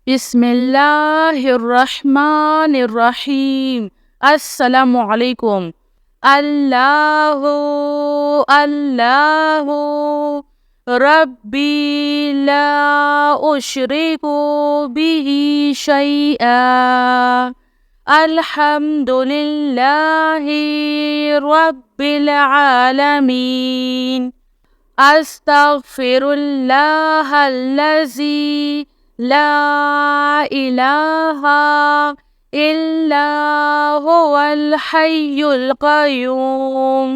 बिस्मिल्लाहिर्रहमानिर्रहीम। अस्सलामु अलैकुम। अल्लाहु अल्लाहु रब्बी ला उशरिकु बिही शैआ। अल्हम्दुलिल्लाहि रब्बिल आलमीन। अस्तगफिरुल्लाहल्लज़ी ला इलाहा इल्ला हुवल हय्युल क़य्यूम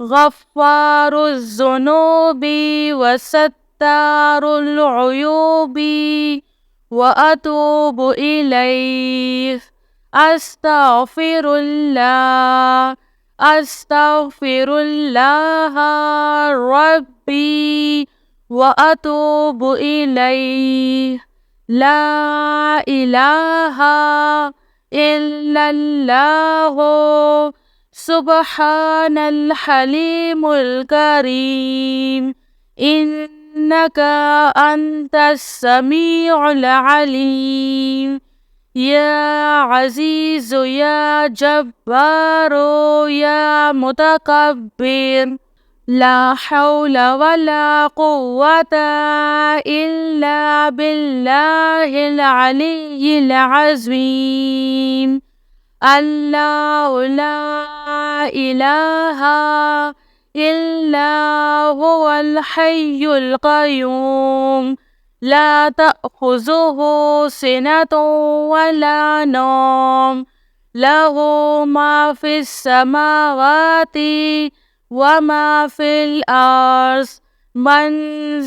गफ़्फ़ारुज़्ज़ुनूबि व सत्तारुल उयूबि व अतूबु इलैहि। अस्तगफिरुल्लाह अस्तगफिरुल्लाह रब्बी व अतूबु इलैहि। ला इलाहा इल्लल्लाहु सुब्हानल हलीमुल करीम। इन्नका अंतस समीउल अलीम। या अज़ीज़ु या जब्बारो या मुतकब्बिर। ला हौला वला कुव्वता इल्ला बिल्लाहिल अलिय्यिल अज़ीम। अल्लाहु ला इलाहा इल्ला हुवल हय्युल क़य्यूम ला तअख़ुज़ुहु सिनतुन वला नौम लहू मा फ़िस समावाति व मा फ़िल अर्ज़। मन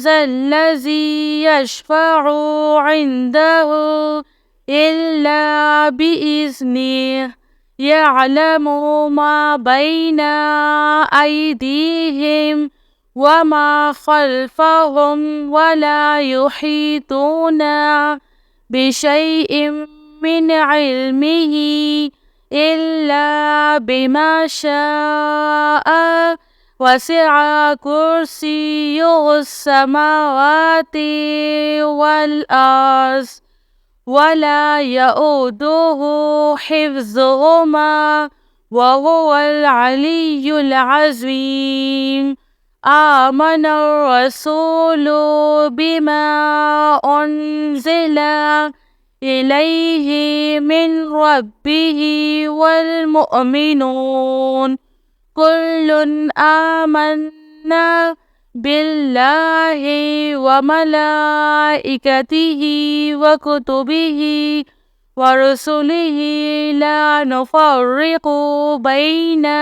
ज़ल्लज़ी यशफ़अु इंदहु इल्ला बिइज़्निहि। यअलमु मा बैना अयदीहिम व मा ख़ल्फ़हुम वला युहीतूना बिशैइन मिन इल्मिही इल्ला बिमा शाअ। वसिअ कुर्सियुहुस समावाति वल अर्ज़ वला यऊदुहु हिफ्ज़ुहुमा व हुवल अलिय्युल अज़ीम। आमनर रसूलु बिमा उन्ज़िला इलैहि मिन रब्बिही वल मुअमिनून कुल्लुन आमन्ना बिल्लाहि व मलाइकतिही व कुतुबिही व रुसुलिही ला नुफ़र्रिक़ु बैना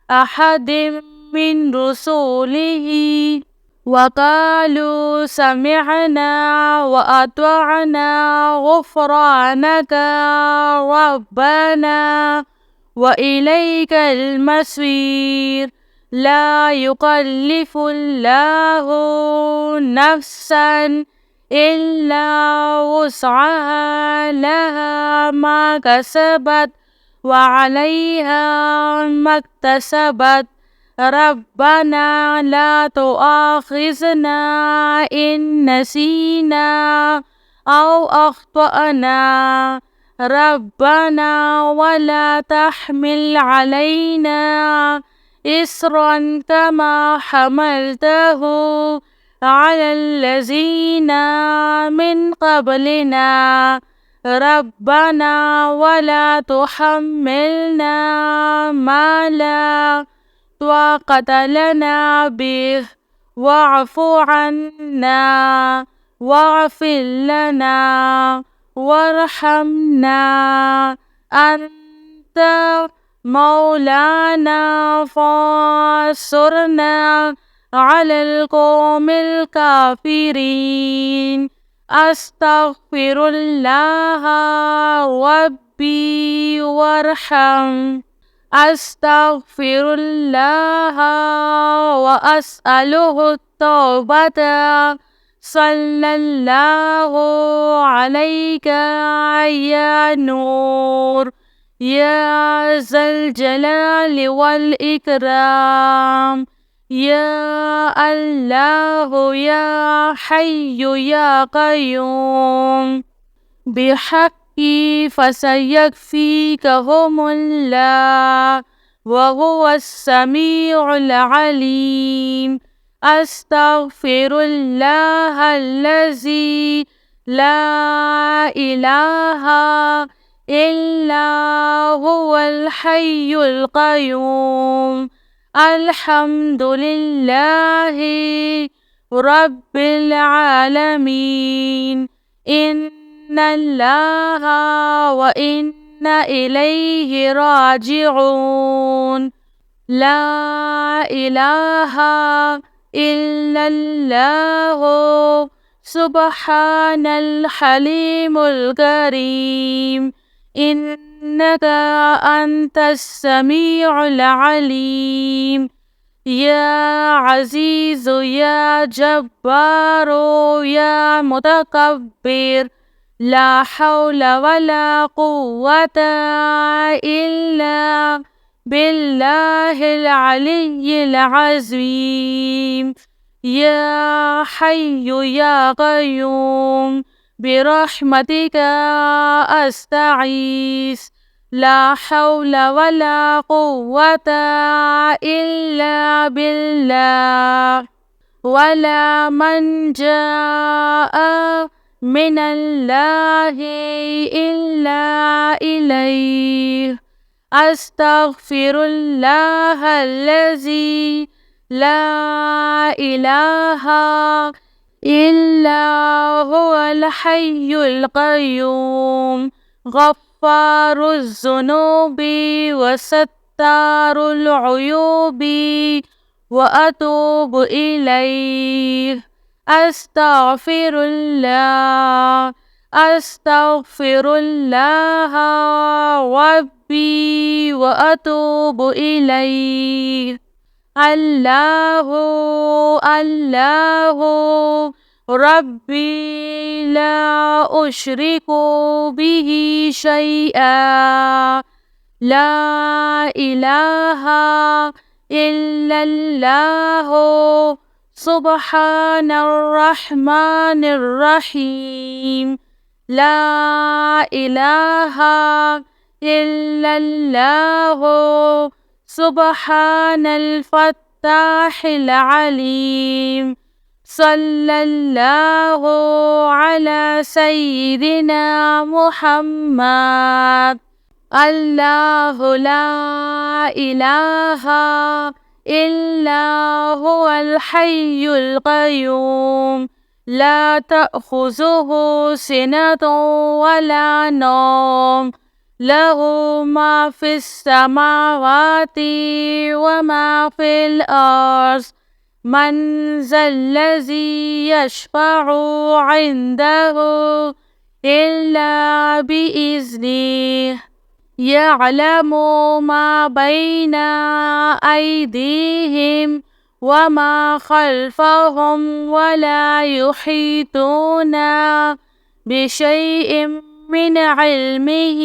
अहदिम मिन रुसुलिही व क़ालू समिअना व अतअना ग़ुफ़्रानका रब्बना व इलैकल मसीर। ला युकल्लिफ़ुल्लाहु नफ़्सन इल्ला वुस्अहा लहा मा कसबत व अलैहा मक्तसबत। रब्बना ला तुआख़िज़ना इन नसीना औ अख़्तअना। रब्बना वला तहमिल अलैना इस्रन कमा हमलतहु अलल्लज़ीना मिन क़ब्लिना। रब्बना वला तुहम्मिलना मा ला ताक़त लना बिहि वअफ़ु अन्ना वग़फ़िर लना वरहमना अंत मौलाना फ़ांसुरना अलल क़ौमिल काफ़िरीन। अस्तग़फिरुल्लाह रब्बी वरहम। अस्तग़फिरुल्लाह व अस्अलुहु तौबता। सल्लल्लाहु अलैका या नूर या ज़ल जलाली वल इकराम। या अल्लाह या हय्यु या क़य्यूम। بحق فسيكفيكهم الله وهو السميع العليم. أستغفر الله الذي لا إله إلا هو الحي القيوم. الحمد لله رب العالمين. إن الله وإنا إليه راجعون. لا إله إلا الله سبحان الحليم الكريم. إنك أنت السميع العليم. يا عزيز يا جبار يا متكبر لا حول ولا قوة إلا بالله العلي العظيم. يا حي يا قيوم برحمتك أستغيث لا حول ولا قوة إلا بالله. ولا من جاء من الله إلا إليه. أستغفر الله الذي لا إله إلا هو الحي القيوم غفار الذنوب وستار العيوب وأتوب إليه. أستغفر الله أستغفر الله ربي وأتوب إليه. الله الله ربي لا أشرك به شيئا. لا إله إلا الله سبحان الرحمن الرحيم. لا إله إلا الله سبحان الفتاح العليم. صلى الله على سيدنا محمد. الله لا إله إلا هو الحي القيوم لا تأخذه سنة ولا نوم له ما في السماوات وما في الأرض. من ذا الذي يشفع عنده إلا بإذنه. يعلم ما بين أيديهم وما خلفهم ولا يحيطون بشيء من علمه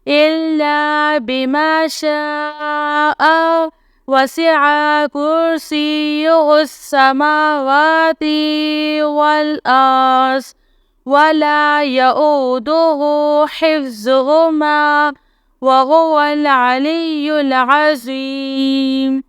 إلا بما شاء. وسع كرسيه السماوات والأرض ولا يؤوده حفظهما وهو العلي العظيم.